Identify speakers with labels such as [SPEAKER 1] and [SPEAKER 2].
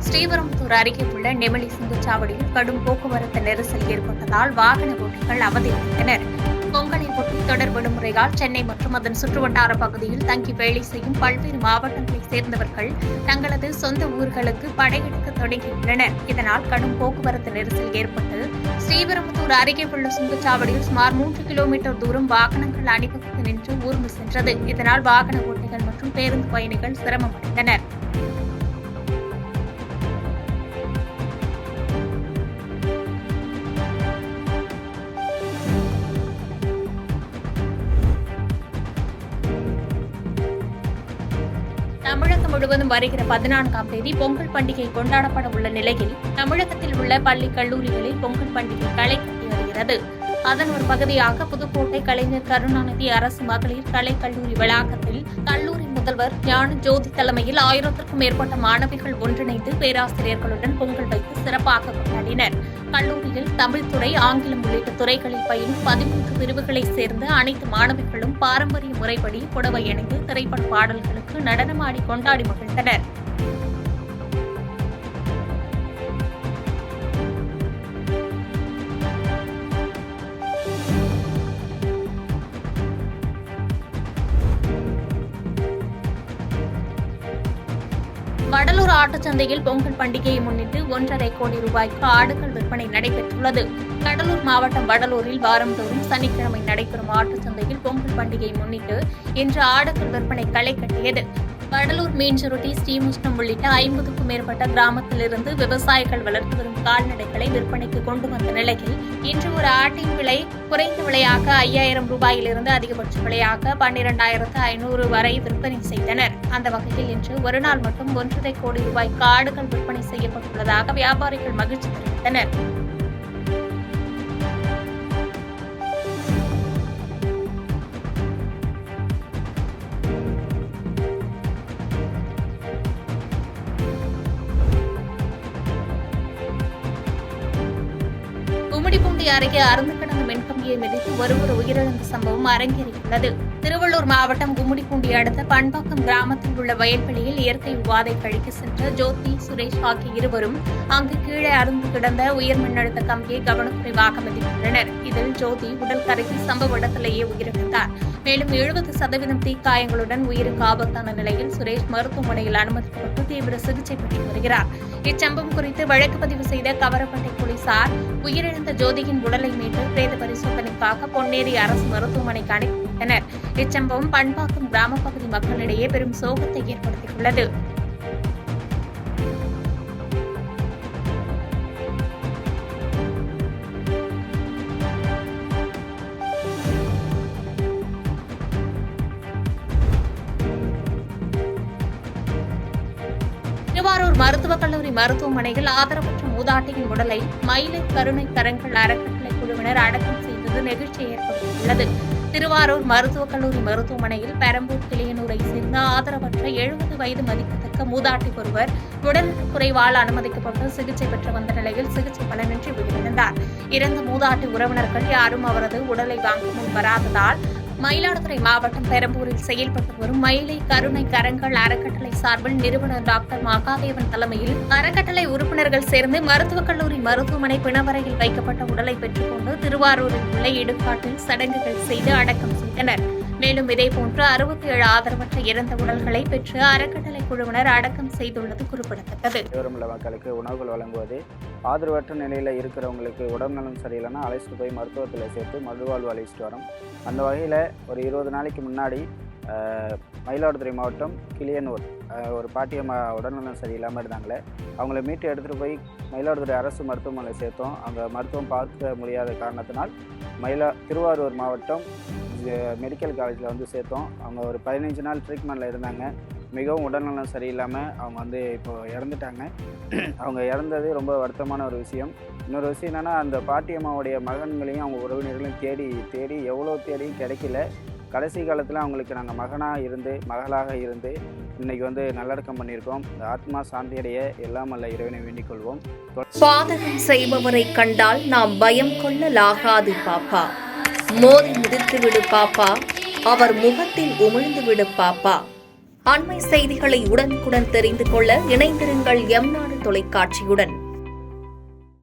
[SPEAKER 1] ஸ்ரீபெரும்புதூர் அருகே உள்ள நெமிலி சுங்கச்சாவடியில் கடும் போக்குவரத்து நெரிசல் ஏற்பட்டதால் வாகன ஓட்டிகள் அவதியடைந்தனர். பொங்கலை ஒட்டி தொடர் விடுமுறையால் சென்னை மற்றும் அதன் சுற்றுவட்டார பகுதியில் தங்கி வேலை செய்யும் பல்வேறு மாவட்டங்களைச் சேர்ந்தவர்கள் தங்களது சொந்த ஊர்களுக்கு படையெடுக்க தொடங்கியுள்ளனர். இதனால் கடும் போக்குவரத்து நெரிசல் ஏற்பட்டு ஸ்ரீபெரும்புதூர் அருகே உள்ள சுங்கச்சாவடியில் சுமார் 3 கிலோமீட்டர் தூரம் வாகனங்கள் அணிவகுத்து நின்று ஊர்ந்து சென்றது. இதனால் வாகன ஓட்டிகள் மற்றும் பேருந்து பயணிகள் சிரமமடைந்தனர். தமிழகம் முழுவதும் வருகிற 14ஆம் தேதி பொங்கல் பண்டிகை கொண்டாடப்பட உள்ள நிலையில் தமிழகத்தில் உள்ள பள்ளி கல்லூரிகளில் பொங்கல் பண்டிகை களை கட்டி வருகிறது. அதன் ஒரு பகுதியாக புதுக்கோட்டை கலைஞர் கருணாநிதி அரசு மகளிர் கலை கல்லூரி வளாகத்தில் கல்லூரி முதல்வர் ஞான ஜோதி தலைமையில் 1000க்கும் மேற்பட்ட மாணவிகள் ஒன்றிணைந்து பேராசிரியர்களுடன் பொங்கல் வைத்து சிறப்பாக கொண்டாடினர். கல்லூரியில் தமிழ் துறை, ஆங்கிலம் உள்ளிட்ட துறைகளில் பயிலும் 13 பிரிவுகளைச் சேர்ந்த அனைத்து மாணவிகளும் பாரம்பரிய முறைப்படி புடவை அணிந்து திரைப்பட பாடல்களுக்கு நடனமாடி கொண்டாடி மகிழ்ந்தனர். வடலூர் ஆட்டுச்சந்தையில் பொங்கல் பண்டிகையை முன்னிட்டு 1.5 கோடி ரூபாய்க்கு ஆடுகள் விற்பனை நடைபெற்றுள்ளது. கடலூர் மாவட்டம் வடலூரில் வாரந்தோறும் சனிக்கிழமை நடைபெறும் ஆட்டுச்சந்தையில் பொங்கல் பண்டிகையை முன்னிட்டு இன்று ஆடுகள் விற்பனை களை கட்டியது. வடலூர் மீன்சுருட்டி, ஸ்ரீமுஷ்ணம் உள்ளிட்ட 50க்கும் மேற்பட்ட கிராமத்திலிருந்து விவசாயிகள் வளர்த்து வரும் கால்நடைகளை விற்பனைக்கு கொண்டு வந்த நிலையில் இன்று ஒரு ஆட்டின் விலை குறைந்த விலையாக 5000 ரூபாயிலிருந்து அதிகபட்ச விலையாக 12,500 வரை விற்பனை செய்தனர். அந்த வகையில் இன்று ஒரு நாள் மட்டும் 1.5 கோடி ரூபாய்க்கு ஆடுகள் விற்பனை செய்யப்பட்டுள்ளதாக வியாபாரிகள் மகிழ்ச்சி தெரிவித்தனர். கும்மிடிப்பூண்டி அருகே அறுந்து கிடந்த மின்கம்பியை மிதித்து ஒருவர் உயிரிழந்த சம்பவம் அரங்கேறியுள்ளது. திருவள்ளூர் மாவட்டம் கும்மிடிப்பூண்டி அடுத்த பண்பாக்கம் கிராமத்தில் உள்ள வயல்வெளியில் இயற்கை உவாதை கழிக்க சென்ற ஜோதி, சுரேஷ் ஆகிய இருவரும் அங்கு கீழே அறுந்து கிடந்த உயர் மின்னழுத்த கம்பியை கவனக்குறைவாக மிதித்துள்ளனர். இதில் ஜோதி உடல் கருகி சம்பவ இடத்திலேயே உயிரிழந்தார். மேலும் 70% தீக்காயங்களுடன் உயிருக்கு ஆபத்தான நிலையில் சுரேஷ் மருத்துவமனையில் அனுமதிக்கப்பட்டு தீவிர சிகிச்சை பெற்று வருகிறார். இச்சம்பவம் குறித்து வழக்கு பதிவு செய்த கவரப்பட்டை போலீசார் உயிரிழந்த ஜோதியின் உடலை மீட்டு பிரேத பரிசோதனைக்காக பொன்னேரி அரசு மருத்துவமனைக்கு அனுப்பி வைத்தனர். இச்சம்பவம் பண்பாக்கம் கிராம பகுதி மக்களிடையே பெரும் சோகத்தை ஏற்படுத்தியுள்ளது. திருவாரூர் மருத்துவக் கல்லூரி மருத்துவமனையில் ஆதரவற்ற மூதாட்டியின் உடலை மயிலை கருணை கரங்கள் அறக்கட்டளை குழுவினர் அடக்கம் செய்தது நெகிழ்ச்சியை ஏற்படுத்தியுள்ளது. திருவாரூர் மருத்துவக் கல்லூரி மருத்துவமனையில் பெரம்பூர் கிளியனூரை சேர்ந்த ஆதரவற்ற 70 வயது மதிக்கத்தக்க மூதாட்டி ஒருவர் உடல்நலக் குறைவால் அனுமதிக்கப்பட்டு சிகிச்சை பெற்று வந்த நிலையில் சிகிச்சை பலனின்றி உயிரிழந்தார். இறந்த மூதாட்டி உறவினர்கள் யாரும் அவரது உடலை வாங்க முன் வராததால் மயிலாடுதுறை மாவட்டம் பெரம்பூரில் செயல்பட்டு வரும் மயிலை கருணை கரங்கள் அறக்கட்டளை சார்பில் நிறுவனர் டாக்டர் மகாதேவன் தலைமையில் அறக்கட்டளை உறுப்பினர்கள் சேர்ந்து மருத்துவக் கல்லூரி மருத்துவமனை பிணவரையில் வைக்கப்பட்ட உடலை பெற்றுக்கொண்டு திருவாரூரில் உள்ள இடுகாட்டில் சடங்குகள் செய்து அடக்கம் செய்தனர். மேலும் இதேபோன்று 67 ஆதரவற்ற இறந்த உடல்களை பெற்று அறக்கட்டளை குழுவினர் அடக்கம் செய்துள்ளது குறிப்பிடத்தக்கது.
[SPEAKER 2] விவரமுள்ள மக்களுக்கு உணவுகள் வழங்குவது, ஆதரவற்ற நிலையில் இருக்கிறவங்களுக்கு உடல்நலம் சரியில்லைன்னா அழைச்சிட்டு போய் மருத்துவத்தில் சேர்த்து மறுவாழ்வு அழைச்சிட்டு வரோம். அந்த வகையில் ஒரு 20 நாளைக்கு முன்னாடி மயிலாடுதுறை மாவட்டம் கிளியனூர் ஒரு பாட்டியம்மா உடல்நலம் சரியில்லாமல் இருந்தாங்களே, அவங்கள மீட்டு எடுத்துகிட்டு போய் மயிலாடுதுறை அரசு மருத்துவமனையில் சேர்த்தோம். அங்கே மருத்துவம் பார்க்க முடியாத காரணத்தினால் திருவாரூர் மாவட்டம் மெடிக்கல் காலேஜில் வந்து சேர்த்தோம். அவங்க ஒரு 15 நாள் ட்ரீட்மெண்ட்டில் இருந்தாங்க. மிகவும் உடல்நலம் சரியில்லாமல் அவங்க இப்போது இறந்துட்டாங்க. அவங்க இறந்தது ரொம்ப வருத்தமான ஒரு விஷயம். இன்னொரு விஷயம் என்னென்னா, அந்த பாட்டியம்மாவுடைய மகன்களையும் அவங்க உறவினர்களையும் தேடி எவ்வளோ தேடியும் கிடைக்கல. கடைசி காலத்தில் அவங்களுக்கு நாங்கள் மகளாக இருந்து இன்னைக்கு வந்து நல்லடக்கம் பண்ணியிருக்கோம். இந்த ஆத்மா சாந்தியடைய எல்லாம் அல்ல இறைவனை வேண்டிக் கொள்வோம்.
[SPEAKER 1] பாதகம் செய்பவரை கண்டால் நாம் பயம் கொள்ளலாகாது பாப்பா. மோதி மிதித்து விடு பாப்பா, அவர் முகத்தில் உமிழ்ந்து விடு பாப்பா. அண்மை செய்திகளை உடனுக்குடன் தெரிந்து கொள்ள இணைந்திருங்கள் எம் நாடு தொலைக்காட்சியுடன்.